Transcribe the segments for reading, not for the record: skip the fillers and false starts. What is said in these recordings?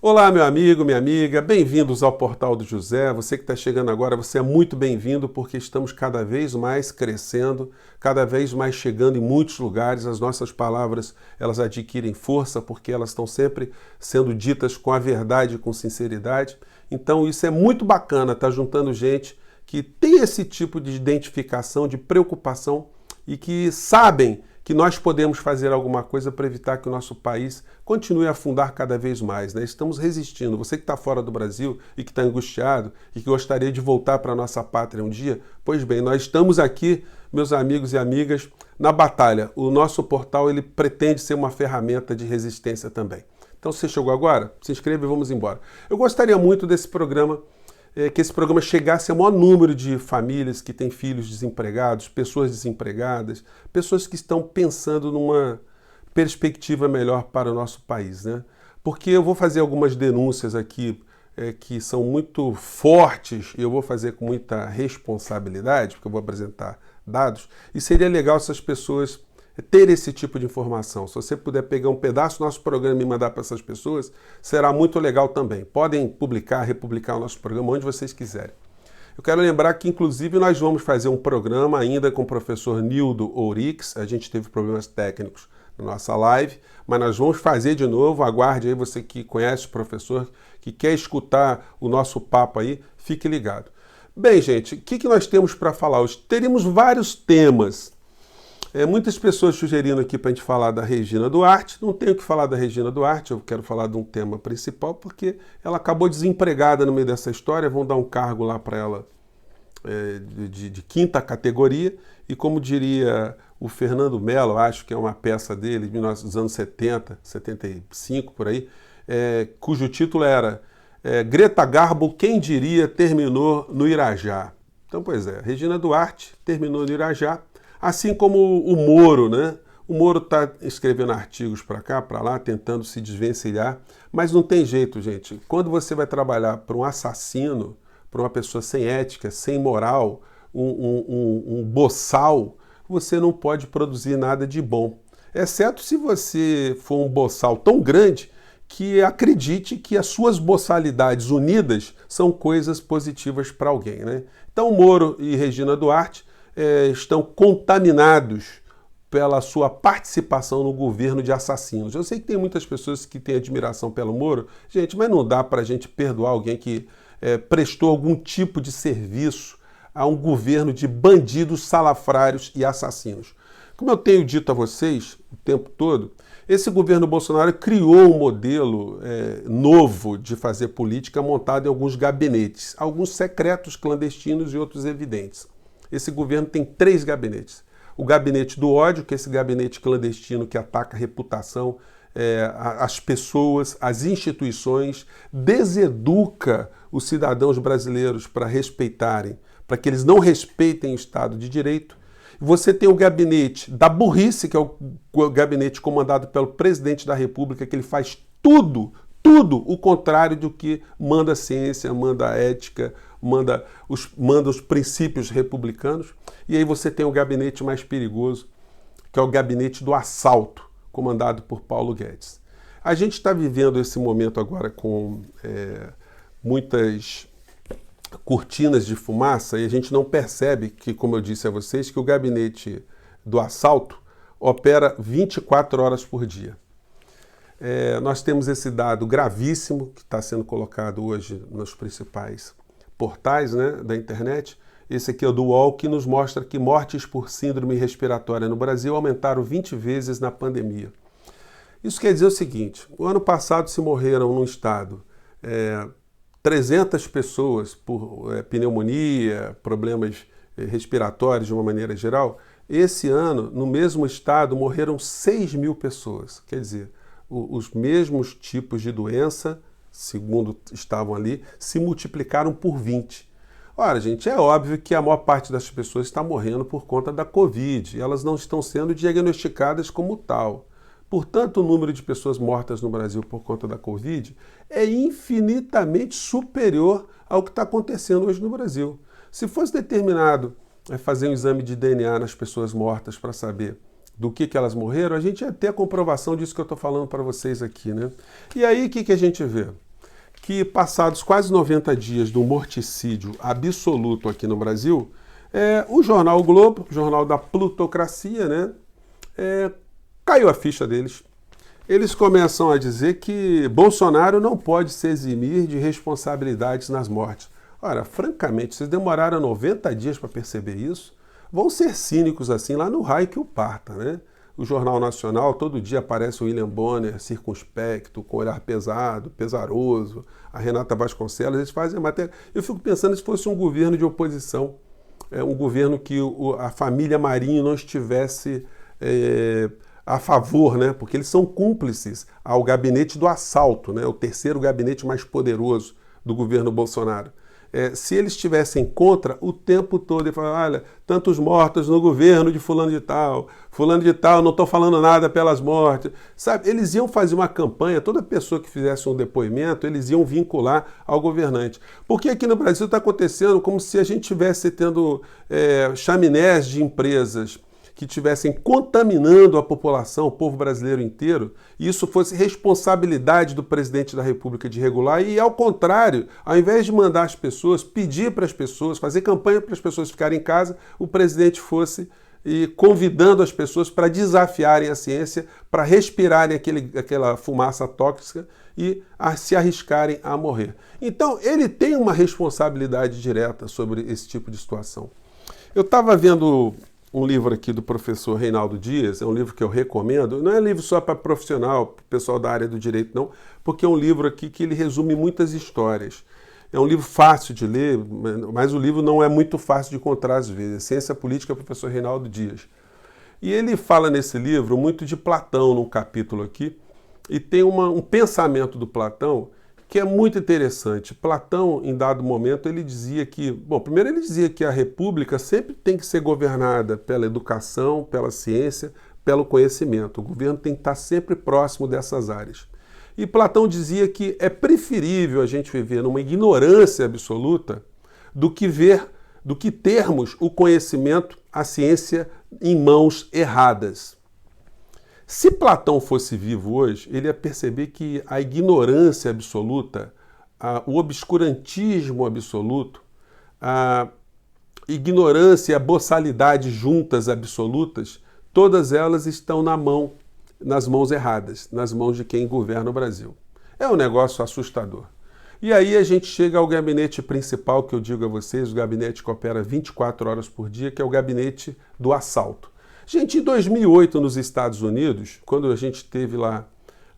Olá, meu amigo, minha amiga, bem-vindos ao Portal do José. Você que está chegando agora, você é muito bem-vindo porque estamos cada vez mais crescendo, cada vez mais chegando em muitos lugares. As nossas palavras, elas adquirem força porque elas estão sempre sendo ditas com a verdade e com sinceridade. Então isso é muito bacana, tá juntando gente que tem esse tipo de identificação, de preocupação e que sabem que nós podemos fazer alguma coisa para evitar que o nosso país continue a afundar cada vez mais, né? Estamos resistindo. Você que está fora do Brasil e que está angustiado e que gostaria de voltar para a nossa pátria um dia, pois bem, nós estamos aqui, meus amigos e amigas, na batalha. O nosso portal ele pretende ser uma ferramenta de resistência também. Então, você chegou agora? Se inscreva e vamos embora. Eu gostaria muito desse programa, que esse programa chegasse ao maior número de famílias que têm filhos desempregados, pessoas desempregadas, pessoas que estão pensando numa perspectiva melhor para o nosso país, né? Porque eu vou fazer algumas denúncias aqui que são muito fortes e eu vou fazer com muita responsabilidade, porque eu vou apresentar dados, e seria legal se as pessoas ter esse tipo de informação. Se você puder pegar um pedaço do nosso programa e mandar para essas pessoas, será muito legal também. Podem publicar, republicar o nosso programa onde vocês quiserem. Eu quero lembrar que, inclusive, nós vamos fazer um programa ainda com o professor Nildo Ourix. A gente teve problemas técnicos na nossa live, mas nós vamos fazer de novo. Aguarde aí, você que conhece o professor, que quer escutar o nosso papo aí, fique ligado. Bem, gente, o que nós temos para falar hoje? Teríamos vários temas. Muitas pessoas sugerindo aqui para a gente falar da Regina Duarte. Não tenho que falar da Regina Duarte, eu quero falar de um tema principal, porque ela acabou desempregada no meio dessa história, vão dar um cargo lá para ela de quinta categoria, e como diria o Fernando Mello, acho que é uma peça dele, dos anos 70, 75, por aí, cujo título era Greta Garbo, quem diria, terminou no Irajá. Então, pois é, Regina Duarte terminou no Irajá, assim como o Moro, né? O Moro está escrevendo artigos para cá, para lá, tentando se desvencilhar, mas não tem jeito, gente. Quando você vai trabalhar para um assassino, para uma pessoa sem ética, sem moral, um boçal, você não pode produzir nada de bom. Exceto se você for um boçal tão grande que acredite que as suas boçalidades unidas são coisas positivas para alguém, né? Então, Moro e Regina Duarte estão contaminados pela sua participação no governo de assassinos. Eu sei que tem muitas pessoas que têm admiração pelo Moro, gente, mas não dá para a gente perdoar alguém que prestou algum tipo de serviço a um governo de bandidos, salafrários e assassinos. Como eu tenho dito a vocês o tempo todo, esse governo Bolsonaro criou um modelo novo de fazer política montado em alguns gabinetes, alguns secretos, clandestinos e outros evidentes. Esse governo tem 3 gabinetes. O gabinete do ódio, que é esse gabinete clandestino que ataca a reputação, as pessoas, as instituições, deseduca os cidadãos brasileiros para respeitarem, para que eles não respeitem o Estado de Direito. Você tem o gabinete da burrice, que é o gabinete comandado pelo presidente da República, que ele faz tudo o contrário do que manda a ciência, manda a ética, manda os princípios republicanos. E aí você tem o gabinete mais perigoso, que é o gabinete do assalto, comandado por Paulo Guedes. A gente está vivendo esse momento agora com muitas cortinas de fumaça e a gente não percebe que, como eu disse a vocês, que o gabinete do assalto opera 24 horas por dia. Nós temos esse dado gravíssimo que está sendo colocado hoje nos principais portais, né, da internet. Esse aqui é o do UOL, que nos mostra que mortes por síndrome respiratória no Brasil aumentaram 20 vezes na pandemia. Isso quer dizer o seguinte: o ano passado se morreram no estado 300 pessoas por pneumonia, problemas respiratórios de uma maneira geral. Esse ano, no mesmo estado, morreram 6.000 pessoas. Quer dizer, os mesmos tipos de doença, segundo estavam ali, se multiplicaram por 20. Ora, gente, é óbvio que a maior parte das pessoas está morrendo por conta da Covid. E elas não estão sendo diagnosticadas como tal. Portanto, o número de pessoas mortas no Brasil por conta da Covid é infinitamente superior ao que está acontecendo hoje no Brasil. Se fosse determinado fazer um exame de DNA nas pessoas mortas para saber do que elas morreram, a gente ia ter a comprovação disso que eu estou falando para vocês aqui, né? E aí, o que a gente vê? que passados quase 90 dias do morticídio absoluto aqui no Brasil, o jornal o Globo, jornal da plutocracia, né, caiu a ficha deles. Eles começam a dizer que Bolsonaro não pode se eximir de responsabilidades nas mortes. Ora, francamente, vocês demoraram 90 dias para perceber isso? Vão ser cínicos assim lá no raio que o parta, né? O Jornal Nacional, todo dia aparece o William Bonner circunspecto, com olhar pesado, pesaroso, a Renata Vasconcelos, eles fazem a matéria. Eu fico pensando se fosse um governo de oposição, um governo que a família Marinho não estivesse a favor, né? Porque eles são cúmplices ao gabinete do assalto, né? O terceiro gabinete mais poderoso do governo Bolsonaro. Se eles estivessem contra o tempo todo e falar, olha, tantos mortos no governo de fulano de tal, não estou falando nada pelas mortes, sabe? Eles iam fazer uma campanha, toda pessoa que fizesse um depoimento, eles iam vincular ao governante. Porque aqui no Brasil está acontecendo como se a gente estivesse tendo chaminés de empresas que estivessem contaminando a população, o povo brasileiro inteiro, e isso fosse responsabilidade do presidente da República de regular, e ao contrário, ao invés de mandar as pessoas, pedir para as pessoas, fazer campanha para as pessoas ficarem em casa, o presidente fosse convidando as pessoas para desafiarem a ciência, para respirarem aquela fumaça tóxica e se arriscarem a morrer. Então, ele tem uma responsabilidade direta sobre esse tipo de situação. Eu estava vendo um livro aqui do professor Reinaldo Dias, é um livro que eu recomendo, não é livro só para profissional, para o pessoal da área do direito não, porque é um livro aqui que ele resume muitas histórias. É um livro fácil de ler, mas o livro não é muito fácil de encontrar às vezes. Ciência Política, professor Reinaldo Dias. E ele fala nesse livro muito de Platão, num capítulo aqui, e tem um pensamento do Platão que é muito interessante. Platão, em dado momento, ele dizia que... Bom, primeiro ele dizia que a república sempre tem que ser governada pela educação, pela ciência, pelo conhecimento. O governo tem que estar sempre próximo dessas áreas. E Platão dizia que é preferível a gente viver numa ignorância absoluta do que termos o conhecimento, a ciência, em mãos erradas. Se Platão fosse vivo hoje, ele ia perceber que a ignorância absoluta, o obscurantismo absoluto, a ignorância e a boçalidade juntas absolutas, todas elas estão nas mãos erradas, nas mãos de quem governa o Brasil. É um negócio assustador. E aí a gente chega ao gabinete principal, que eu digo a vocês, o gabinete que opera 24 horas por dia, que é o gabinete do assalto. Gente, em 2008, nos Estados Unidos, quando a gente teve lá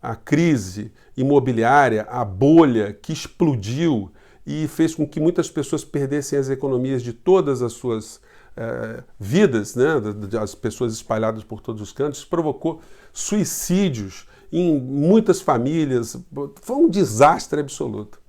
a crise imobiliária, a bolha que explodiu e fez com que muitas pessoas perdessem as economias de todas as suas vidas, né, das pessoas espalhadas por todos os cantos, isso provocou suicídios em muitas famílias, foi um desastre absoluto.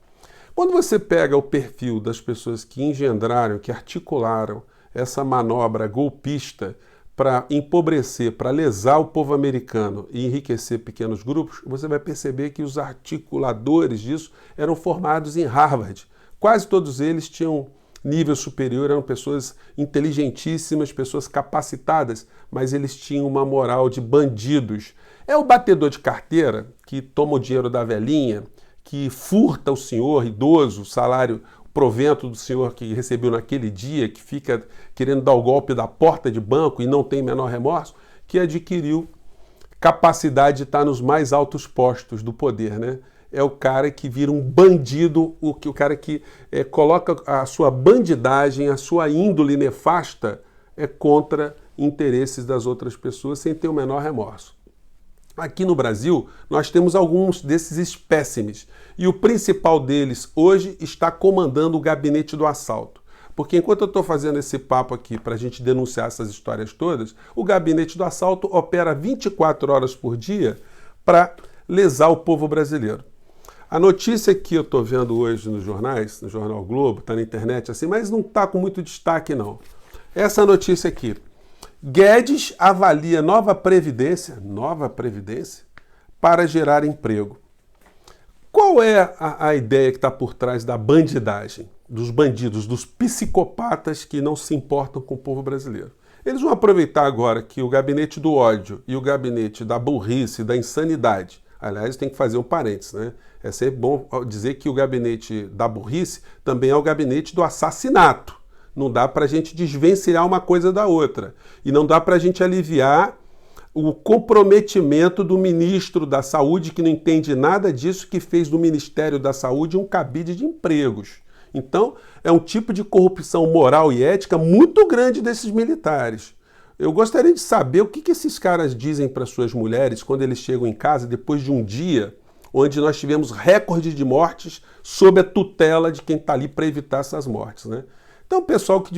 Quando você pega o perfil das pessoas que engendraram, que articularam essa manobra golpista para empobrecer, para lesar o povo americano e enriquecer pequenos grupos, você vai perceber que os articuladores disso eram formados em Harvard. Quase todos eles tinham nível superior, eram pessoas inteligentíssimas, pessoas capacitadas, mas eles tinham uma moral de bandidos. É o batedor de carteira que toma o dinheiro da velhinha, que furta o senhor idoso, o salário, o provento do senhor que recebeu naquele dia, que fica querendo dar o golpe da porta de banco e não tem menor remorso, que adquiriu capacidade de estar nos mais altos postos do poder, né? É o cara que vira um bandido, o cara que coloca a sua bandidagem, a sua índole nefasta contra interesses das outras pessoas sem ter o menor remorso. Aqui no Brasil, nós temos alguns desses espécimes e o principal deles hoje está comandando o gabinete do assalto. Porque enquanto eu estou fazendo esse papo aqui para a gente denunciar essas histórias todas, o gabinete do assalto opera 24 horas por dia para lesar o povo brasileiro. A notícia que eu estou vendo hoje nos jornais, no Jornal Globo, está na internet assim, mas não está com muito destaque não. Essa notícia aqui. Guedes avalia nova previdência para gerar emprego. Qual é a ideia que está por trás da bandidagem, dos bandidos, dos psicopatas que não se importam com o povo brasileiro? Eles vão aproveitar agora que o gabinete do ódio e o gabinete da burrice, da insanidade, Aliás, tem que fazer um parênteses, né? É sempre bom dizer que o gabinete da burrice também é o gabinete do assassinato. Não dá para a gente desvencilhar uma coisa da outra. E não dá para a gente aliviar o comprometimento do ministro da Saúde, que não entende nada disso, que fez do Ministério da Saúde um cabide de empregos. Então, é um tipo de corrupção moral e ética muito grande desses militares. Eu gostaria de saber o que esses caras dizem para suas mulheres quando eles chegam em casa depois de um dia onde nós tivemos recorde de mortes sob a tutela de quem está ali para evitar essas mortes, né? Então, o pessoal que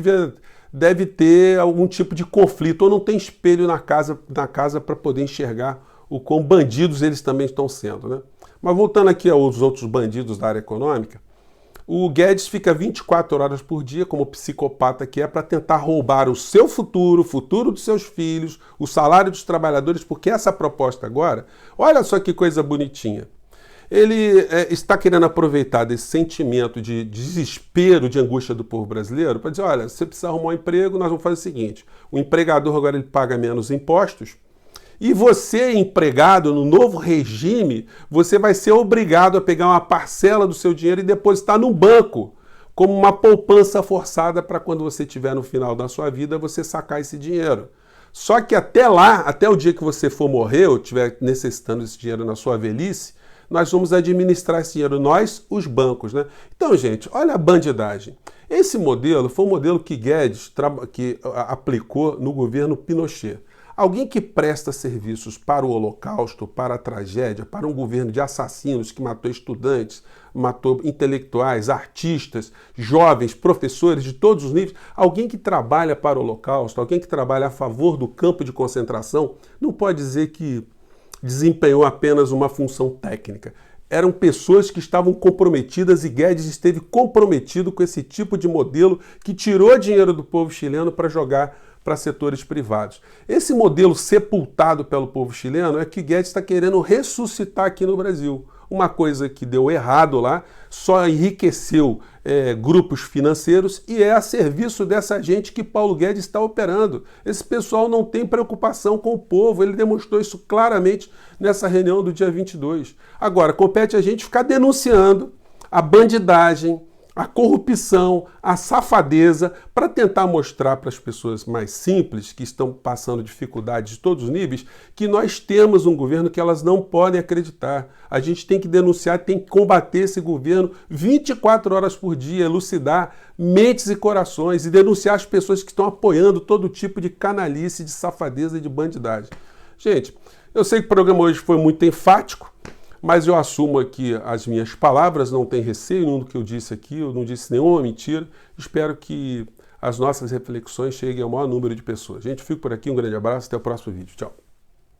deve ter algum tipo de conflito ou não tem espelho na casa para poder enxergar o quão bandidos eles também estão sendo, né? Mas voltando aqui aos outros bandidos da área econômica, o Guedes fica 24 horas por dia, como psicopata que é, para tentar roubar o seu futuro, o futuro dos seus filhos, o salário dos trabalhadores, porque essa proposta agora, olha só que coisa bonitinha. Ele está querendo aproveitar desse sentimento de desespero, de angústia do povo brasileiro, para dizer, olha, você precisa arrumar um emprego, nós vamos fazer o seguinte, o empregador agora ele paga menos impostos, e você, empregado, no novo regime, você vai ser obrigado a pegar uma parcela do seu dinheiro e depositar num banco, como uma poupança forçada para quando você estiver no final da sua vida, você sacar esse dinheiro. Só que até lá, até o dia que você for morrer ou estiver necessitando desse dinheiro na sua velhice, nós vamos administrar esse dinheiro, nós, os bancos, né? Então, gente, olha a bandidagem. Esse modelo foi um modelo que Guedes aplicou no governo Pinochet. Alguém que presta serviços para o Holocausto, para a tragédia, para um governo de assassinos que matou estudantes, matou intelectuais, artistas, jovens, professores de todos os níveis, alguém que trabalha para o Holocausto, alguém que trabalha a favor do campo de concentração, não pode dizer que desempenhou apenas uma função técnica. Eram pessoas que estavam comprometidas e Guedes esteve comprometido com esse tipo de modelo que tirou dinheiro do povo chileno para jogar para setores privados. Esse modelo sepultado pelo povo chileno é que Guedes está querendo ressuscitar aqui no Brasil. Uma coisa que deu errado lá, só enriqueceu grupos financeiros e é a serviço dessa gente que Paulo Guedes está operando. Esse pessoal não tem preocupação com o povo, ele demonstrou isso claramente nessa reunião do dia 22. Agora, compete a gente ficar denunciando a bandidagem, a corrupção, a safadeza, para tentar mostrar para as pessoas mais simples, que estão passando dificuldades de todos os níveis, que nós temos um governo que elas não podem acreditar. A gente tem que denunciar, tem que combater esse governo 24 horas por dia, elucidar mentes e corações e denunciar as pessoas que estão apoiando todo tipo de canalice, de safadeza e de bandidagem. Gente, eu sei que o programa hoje foi muito enfático, mas eu assumo aqui as minhas palavras, não tem receio no que eu disse aqui, eu não disse nenhuma mentira. Espero que as nossas reflexões cheguem ao maior número de pessoas. Gente, fico por aqui, um grande abraço, até o próximo vídeo. Tchau.